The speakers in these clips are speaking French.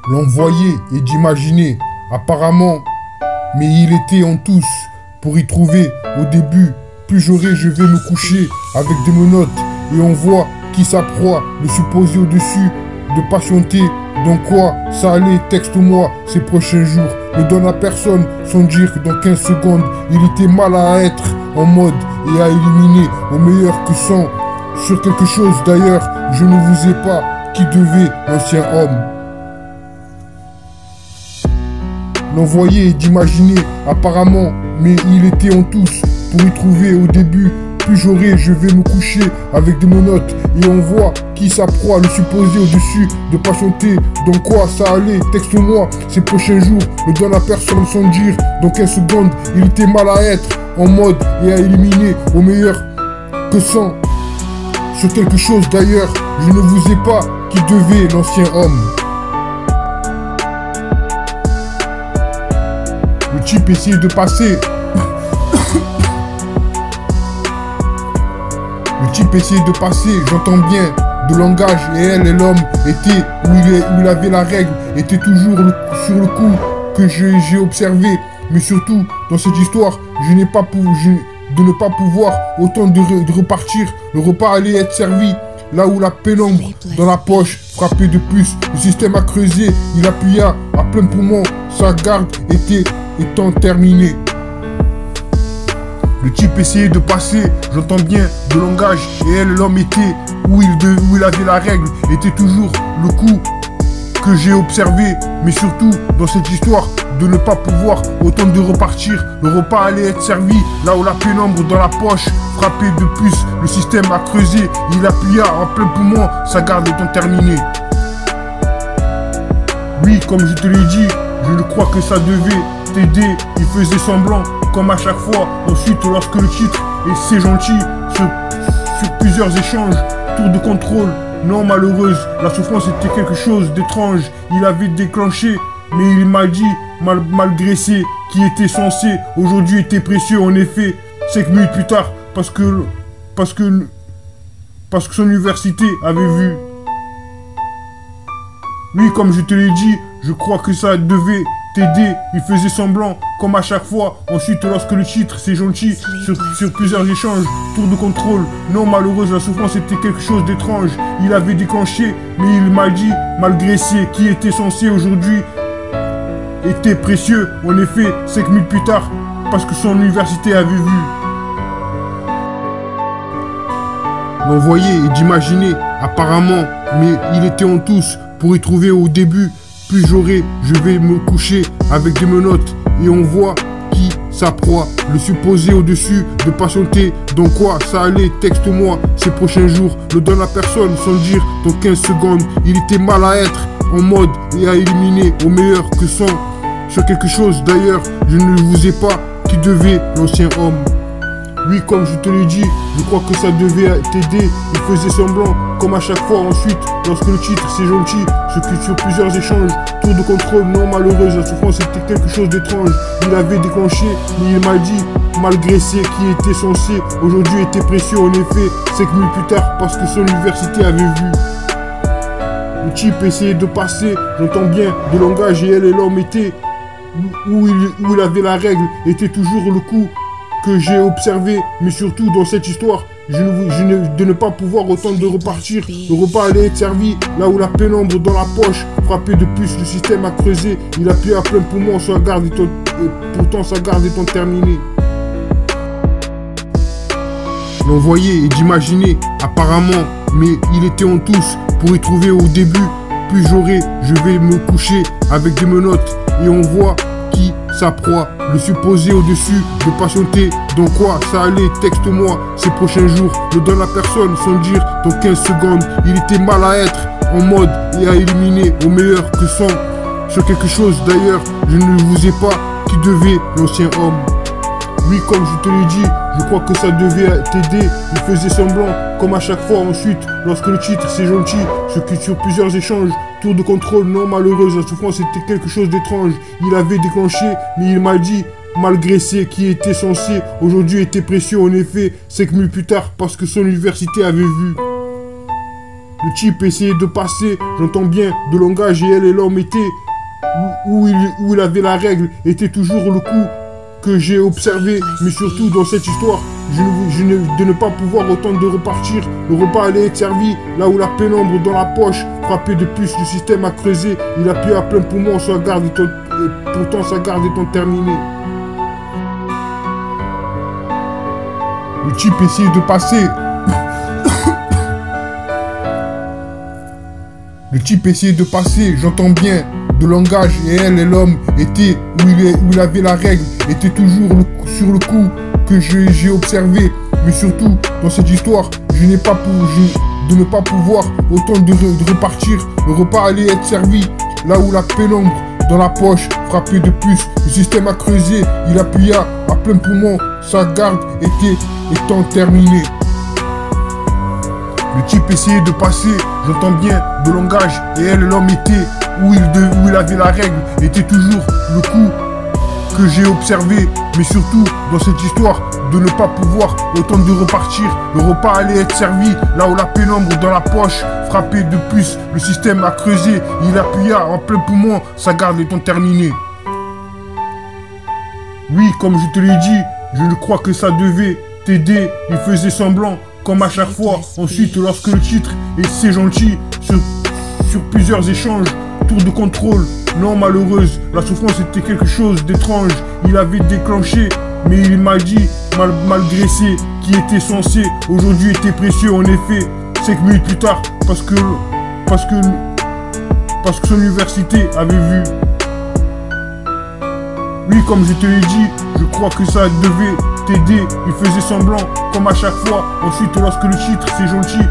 L'envoyer et d'imaginer, apparemment, mais il était en tous pour y trouver au début. Plus j'aurai, je vais me coucher avec des menottes et on voit qui sa proie, le supposé au-dessus, de patienter. Dans quoi ça allait, texte-moi ces prochains jours. Ne donne à personne sans dire que dans 15 secondes, il était mal à être en mode et à éliminer au meilleur que 100. Sur quelque chose d'ailleurs, je ne vous ai pas qui devait l'ancien homme. L'envoyer et d'imaginer, apparemment, mais il était en tous pour y trouver au début. Plus j'aurai, je vais me coucher avec des menottes et on voit qui sa proie, le supposé au-dessus, de patienter. Dans quoi ça allait, texte-moi ces prochains jours. Ne donne à personne sans dire, dans 15 secondes, il était mal à être en mode et à éliminer au meilleur que 100. Sur quelque chose d'ailleurs, je ne vous ai pas qui devait l'ancien homme. Le type essayait de passer. Le type essayait de passer, j'entends bien, de langage, et elle et l'homme était où il avait la règle, était toujours sur le coup que j'ai observé. Mais surtout, dans cette histoire, je n'ai pas de ne pas pouvoir autant de repartir. Le repas allait être servi, là où la pénombre dans la poche frappait de plus. Le système a creusé, il appuya à plein poumon, sa garde étant terminée. Le type essayait de passer, j'entends bien, de langage, et elle, l'homme était où il avait la règle, était toujours le coup que j'ai observé. Mais surtout, dans cette histoire, de ne pas pouvoir autant de repartir. Le repas allait être servi, là où la pénombre dans la poche frappait de plus. Le système a creusé, il appuya en plein poumon, sa garde étant terminée. Oui, comme je te l'ai dit, je ne crois que ça devait t'aider. Il faisait semblant, comme à chaque fois. Ensuite, lorsque le titre et c'est gentil, sur plusieurs échanges, tour de contrôle, non malheureuse, la souffrance était quelque chose d'étrange. Il avait déclenché, mais il m'a dit, malgré ce qui était censé, aujourd'hui était précieux. En effet, 5 minutes plus tard, parce que son université avait vu. Oui, comme je te l'ai dit, je crois que ça devait t'aider. Il faisait semblant, comme à chaque fois. Ensuite, lorsque le titre, c'est gentil, sur plusieurs échanges, tour de contrôle, non malheureuse, la souffrance était quelque chose d'étrange. Il avait déclenché, mais il m'a dit, malgré ce qui était censé aujourd'hui, était précieux. En effet, 5 minutes plus tard, parce que son université avait vu. L'envoyer et d'imaginer, apparemment, mais il était en tous pour y trouver au début. Plus j'aurai, je vais me coucher avec des menottes et on voit qui sa proie, le supposé au-dessus, de patienter. Dans quoi ça allait, texte-moi ces prochains jours. Ne donne à personne sans dire dans 15 secondes. Il était mal à être en mode et à éliminer au meilleur que 100. Sur quelque chose d'ailleurs, je ne vous ai pas qui devait l'ancien homme. Oui, comme je te l'ai dit, je crois que ça devait t'aider. Il faisait semblant, comme à chaque fois. Ensuite, lorsque le titre c'est gentil, sur plusieurs échanges, tour de contrôle, non malheureuse, la souffrance était quelque chose d'étrange. Il avait déclenché, mais il m'a dit, malgré ce qui était censé, aujourd'hui était précieux. En effet, 5 minutes plus tard, parce que son université avait vu. Le type essayait de passer, j'entends bien, de langage, et elle et l'homme étaient où il avait la règle, était toujours le coup que j'ai observé. Mais surtout dans cette histoire, de ne pas pouvoir autant de repartir. Le repas allait être servi, là où la pénombre dans la poche frappait de plus. Le système a creusé, il appuyait à plein poumon, sa garde étant, et pourtant sa garde étant terminée. L'envoyer et d'imaginer, apparemment, mais il était en tous pour y trouver au début. Plus j'aurai, je vais me coucher avec des menottes et on voit qui sa proie, le supposé au-dessus, de patienter. Dans quoi ça allait, texte-moi ces prochains jours. Ne donne à personne sans dire dans 15 secondes. Il était mal à être en mode et à éliminer au meilleur que 100. Sur quelque chose d'ailleurs, je ne vous ai pas qui devait l'ancien homme. Oui, comme je te l'ai dit, je crois que ça devait t'aider. Il faisait semblant, comme à chaque fois. Ensuite, lorsque le titre c'est gentil, sur plusieurs échanges, tour de contrôle, non malheureuse, la souffrance était quelque chose d'étrange. Il avait déclenché, mais il m'a dit, malgré ce qui était censé, aujourd'hui était précieux. En effet, 5 minutes plus tard, parce que son université avait vu. Le type essayait de passer, j'entends bien, de langage et elle et l'homme étaient où il avait la règle, était toujours le coup que j'ai observé. Mais surtout dans cette histoire, de ne pas pouvoir autant de repartir. Le repas allait être servi là où la pénombre dans la poche, frappé de puce, le système a creusé. Il appuyait à plein poumon, sa garde et pourtant sa garde étant terminée. Le type essayait de passer. Le type essayait de passer, j'entends bien, de langage, et elle et l'homme étaient où il avait la règle, était toujours sur le coup que j'ai observé. Mais surtout, dans cette histoire, de ne pas pouvoir autant de repartir. Le repas allait être servi là où la pénombre dans la poche, frappé de puce. Le système a creusé, il appuya à plein poumon, sa garde étant terminée. Le type essayait de passer, j'entends bien, de langage, et elle, l'homme était où il avait la règle, était toujours le coup que j'ai observé. Mais surtout, dans cette histoire, de ne pas pouvoir autant de repartir. Le repas allait être servi là où la pénombre dans la poche, frappé de puce. Le système a creusé, il appuya en plein poumon, sa garde étant terminée. Oui, comme je te l'ai dit, je ne crois que ça devait t'aider. Il faisait semblant, comme à chaque fois. Ensuite, lorsque le titre est c'est gentil, sur plusieurs échanges, tour de contrôle, non malheureuse, la souffrance était quelque chose d'étrange. Il avait déclenché, mais il m'a dit, malgré ce qui était censé, aujourd'hui était précieux en effet. 5 minutes plus tard, parce que son université avait vu. Oui, comme je te l'ai dit, je crois que ça devait t'aider. Il faisait semblant, comme à chaque fois. Ensuite, lorsque le titre, c'est gentil,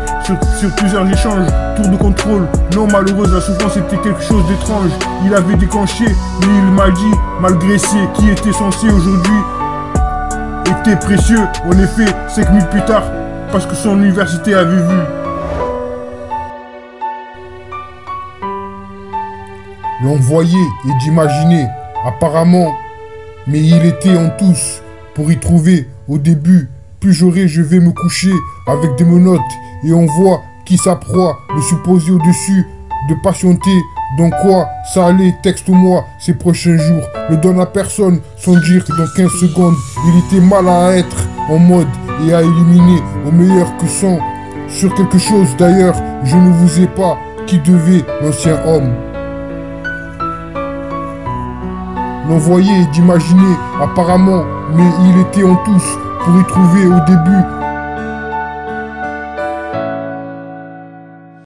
sur plusieurs échanges, tour de contrôle, non malheureuse, la souffrance était quelque chose d'étrange. Il avait déclenché, mais il m'a dit, malgré ce qui était censé aujourd'hui, était précieux. En effet, 5 minutes plus tard, parce que son université avait vu. L'envoyer et d'imaginer, apparemment, mais il était en tous pour y trouver au début. Plus j'aurai, je vais me coucher avec des menottes et on voit qui sa proie, le supposé au-dessus, de patienter. Dans quoi ça allait, texte-moi ces prochains jours. Ne donne à personne sans dire que dans 15 secondes, il était mal à être en mode et à éliminer au meilleur que son. Sur quelque chose d'ailleurs, je ne vous ai pas qui devait l'ancien homme. L'envoyer et d'imaginer apparemment, mais il était en tous pour y trouver au début